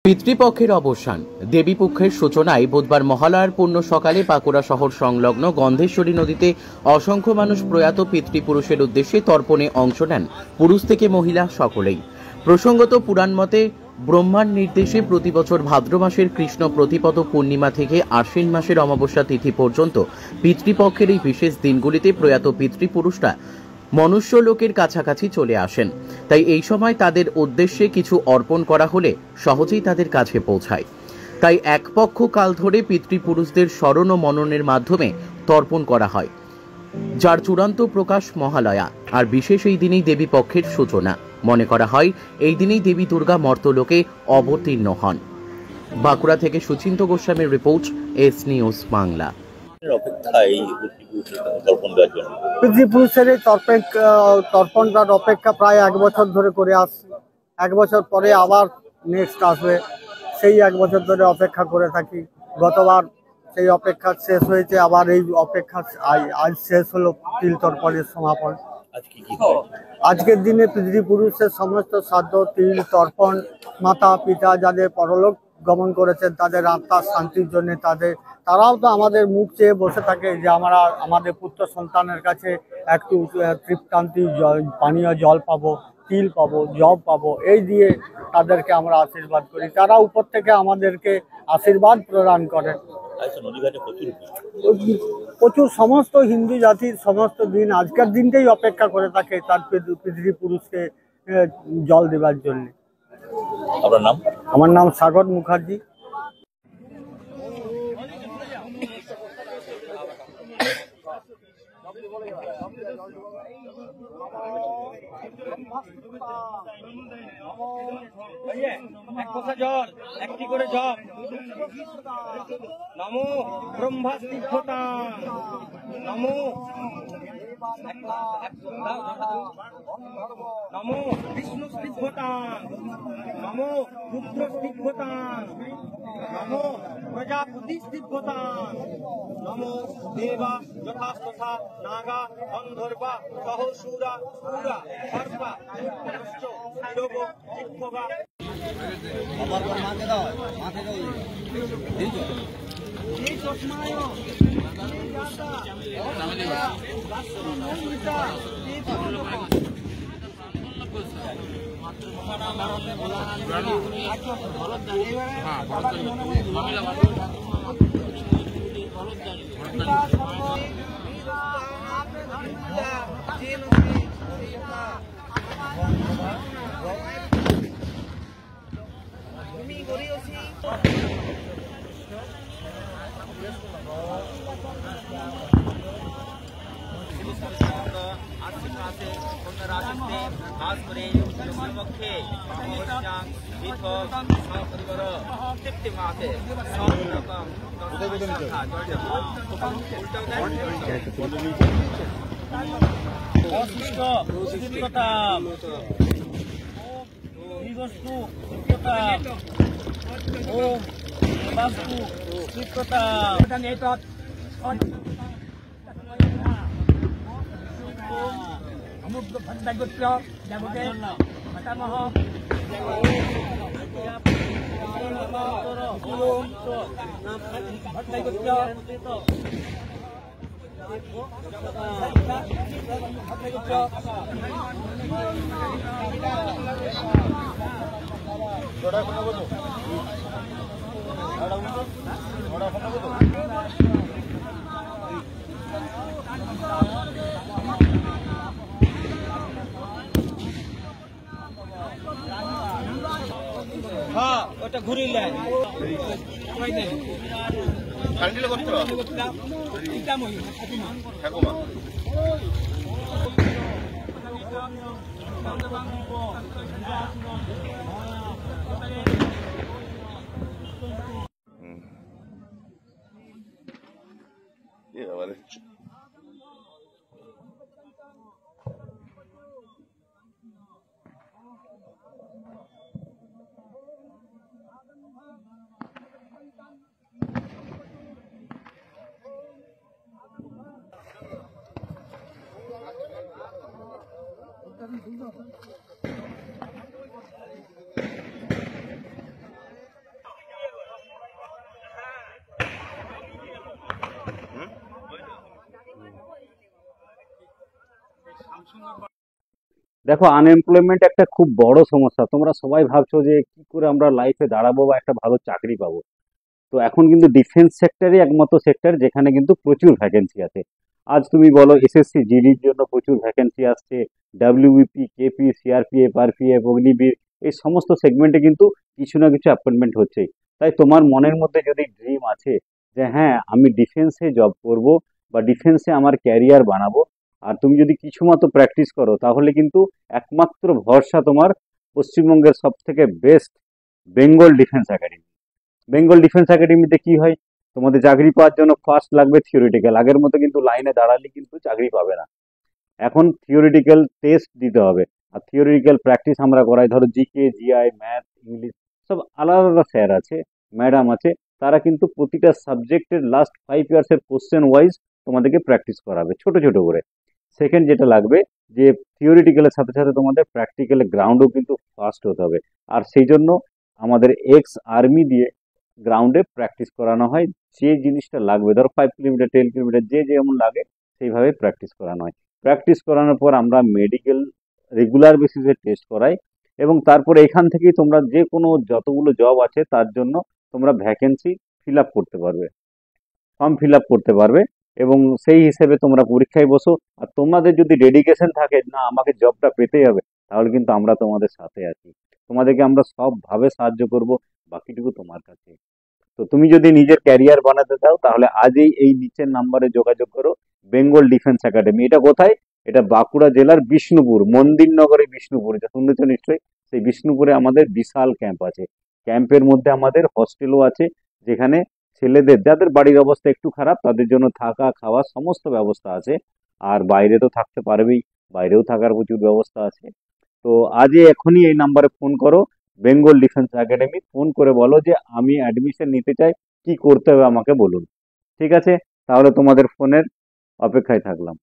পিতৃপক্ষের অবসান। দেবীপক্ষের সূচনায় বুধবার মহালয়ার পূর্ণ সকালে বাঁকুড়া শহর সংলগ্ন গন্ধেশ্বরী নদীতে অসংখ্য মানুষ প্রয়াত পিতৃপুরুষের উদ্দেশ্যে তর্পণে অংশ নেন, পুরুষ থেকে মহিলা সকলেই। প্রসঙ্গত পুরাণ মতে ব্রহ্মার নির্দেশে প্রতি বছর ভাদ্র মাসের কৃষ্ণ প্রতিপদ পূর্ণিমা থেকে আশ্বিন মাসের অমাবস্যা তিথি পর্যন্ত পিতৃপক্ষের এই বিশেষ দিনগুলিতে প্রয়াত পিতৃপুরুষরা মনুষ্য লোকের কাছাকাছি চলে আসেন। তাই এই সময় তাদের উদ্দেশ্যে কিছু অর্পণ করা হলে সহজেই তাদের কাছে পৌঁছায়। তাই এক পক্ষ কাল ধরে পিতৃপুরুষদের স্মরণ ও মননের মাধ্যমে তর্পণ করা হয়, যার চূড়ান্ত প্রকাশ মহালয়া। আর বিশেষ এই দিনেই দেবী পক্ষের সূচনা। মনে করা হয় এই দিনেই দেবী দুর্গা মর্তলোকে অবতীর্ণ হন। বাঁকুড়া থেকে সুচিন্ত গোস্বামীর রিপোর্ট, এস নিউজ বাংলা। পিতৃপুরুষের এই তর্পণটার অপেক্ষা প্রায় 1 বছর ধরে করে আসছে। 1 বছর পরে আবার নেক্সট আসবে, সেই 1 বছর ধরে অপেক্ষা করে থাকি। গতবার সেই অপেক্ষা শেষ হয়েছে, আবার এই অপেক্ষা আজ শেষ হলো তিল তর্পণের সমাপন। আজকের দিনে পিতৃপুরুষের সমস্ত শ্রাদ্ধ, তিল তর্পণ, মাতা পিতা যাদের পরলোক গমন করেছেন তাদের আত্মার শান্তির জন্য তারাও তো আমাদের মুখ চেয়ে বসে থাকে যে আমরা আমাদের পুত্র সন্তানের কাছে একটু তৃপ্তান্তি পানীয় জল পাবো, তিল পাবো, জব পাবো, এই দিয়ে তাদেরকে আমরা আশীর্বাদ করি। তারা উপর থেকে আমাদেরকে আশীর্বাদ প্রদান করেন। প্রচুর সমস্ত হিন্দু জাতির সমস্ত দিন আজকের দিনটাই অপেক্ষা করে থাকে তার পিতৃপুরুষকে জল দেবার জন্য। আমার নাম সাগর মুখার্জি। একটি করে জপ। নমো ব্রহ্মাস্তিভ্যতা, নমো নমো বিষ্ণু স্তিভ্যতা, নমো রুদ্র স্তিভ্যতা, নমো প্রজাপতি স্তিভ্যতা, নমো দেবা যথাস্তথা নাগা গন্ধর্বা সহসুরা পুরা সর্বা যোগ জিহ্বা। আমার মাথায় দাও, মাথায় দাও। এই চশমায় খাস করে পক্ষে তৃপ্তি মাসে সমুদ্র ভট্টাগোত্র দেবতে মাতামহ ভট্টাগোত্র হ্যাঁ ওটা ঘুরিলেন ঠাকুমা দেখো, আনএমপ্লয়মেন্ট একটা খুব বড় সমস্যা। তোমরা সবাই ভাবছো যে কি করে আমরা লাইফে দাঁড়াবো বা একটা ভালো চাকরি পাবো। তো এখন কিন্তু ডিফেন্স সেক্টরই একমাত্র সেক্টর যেখানে কিন্তু প্রচুর ভ্যাকেন্সি আছে। আজ তুমি বলো এসএসসি জিডির জন্য প্রচুর ভ্যাকেন্সি আসছে, WBP, KP, CRPF, RPF, Agniveer, এই সমস্ত সেগমেন্টে কিন্তু কিছু না কিছু অ্যাপয়েন্টমেন্ট হচ্ছেই। তাই তোমার মনের মধ্যে যদি ড্রিম আছে যে হ্যাঁ আমি ডিফেন্সে জব করব বা ডিফেন্সে আমার ক্যারিয়ার বানাবো, আর তুমি যদি কিছু মতো প্র্যাকটিস করো, তাহলে কিন্তু একমাত্র ভরসা তোমার পশ্চিমবঙ্গের সব থেকে best Bengal defence academy. Bengal defence একাডেমিতে কি হয়, তোমাদের চাকরি পাওয়ার জন্য ফার্স্ট লাগবে থিওরিটিক্যাল। আগের মতো কিন্তু লাইনে দাঁড়ালে কিন্তু চাকরি পাবে না, এখন থিওরিটিক্যাল টেস্ট দিতে হবে। আর থিওরিটিক্যাল প্র্যাকটিস আমরা করাই, ধরো জিকে, জিআই, ম্যাথ, ইংলিশ, সব আলাদা আলাদা স্যার আছে, ম্যাডাম আছে, তারা কিন্তু প্রতিটা সাবজেক্টের লাস্ট 5 ইয়ার্সের কোশ্চেন ওয়াইজ তোমাদেরকে প্র্যাকটিস করাবে ছোট ছোট করে। সেকেন্ড যেটা লাগবে, যে থিওরিটিক্যালের সাথে সাথে তোমাদের প্র্যাকটিক্যালের গ্রাউন্ডও কিন্তু ফাস্ট হতে হবে। আর সেই জন্য আমাদের এক্স আর্মি দিয়ে গ্রাউন্ডে প্র্যাকটিস করানো হয়। যে জিনিসটা লাগবে, ধরো 5 কিলোমিটার, 10 কিলোমিটার, যে যেমন লাগে সেইভাবে প্র্যাকটিস করানো হয়। প্র্যাকটিস করানোর পর আমরা মেডিকেল রেগুলার বেসিসে টেস্ট করাই, এবং তারপরে এখান থেকেই তোমরা যে কোনো যতগুলো জব আছে তার জন্য তোমরা ভ্যাকেন্সি ফিল আপ করতে পারবে, ফর্ম ফিল আপ করতে পারবে, এবং সেই হিসেবে তোমরা পরীক্ষায় বসো। আর তোমাদের যদি ডেডিকেশন থাকে না আমাকে জবটা পেতেই হবে, তাহলে কিন্তু আমরা তোমাদের সাথে আছি, তোমাদেরকে আমরা সবভাবে সাহায্য করব, বাকিটুকু তোমার কাছে। তো তুমি যদি নিজের ক্যারিয়ার বানাতে চাও, তাহলে আজই এই নিচের নাম্বারে যোগাযোগ করো। বেঙ্গল ডিফেন্স একাডেমি, এটা কোথায়? এটা বাঁকুড়া জেলার বিষ্ণুপুর, মন্দিরনগরে বিষ্ণুপুর, এটা শুনেছো নিশ্চয়ই। সেই বিষ্ণুপুরে আমাদের বিশাল ক্যাম্প আছে। ক্যাম্পের মধ্যে আমাদের হস্টেলও আছে, যেখানে ছেলেদের যাদের বাড়ির অবস্থা একটু খারাপ তাদের জন্য থাকা খাওয়া সমস্ত ব্যবস্থা আছে। আর বাইরে তো থাকতে পারবেই, বাইরেও থাকার প্রচুর ব্যবস্থা আছে। তো আজই এখনই এই নাম্বারে ফোন করো, বেঙ্গল ডিফেন্স একাডেমি, ফোন করে বলো যে আমি অ্যাডমিশন নিতে চাই, কি করতে হবে আমাকে বলুন। ঠিক আছে, তাহলে তোমাদের ফোনের অপেক্ষায় থাকলাম।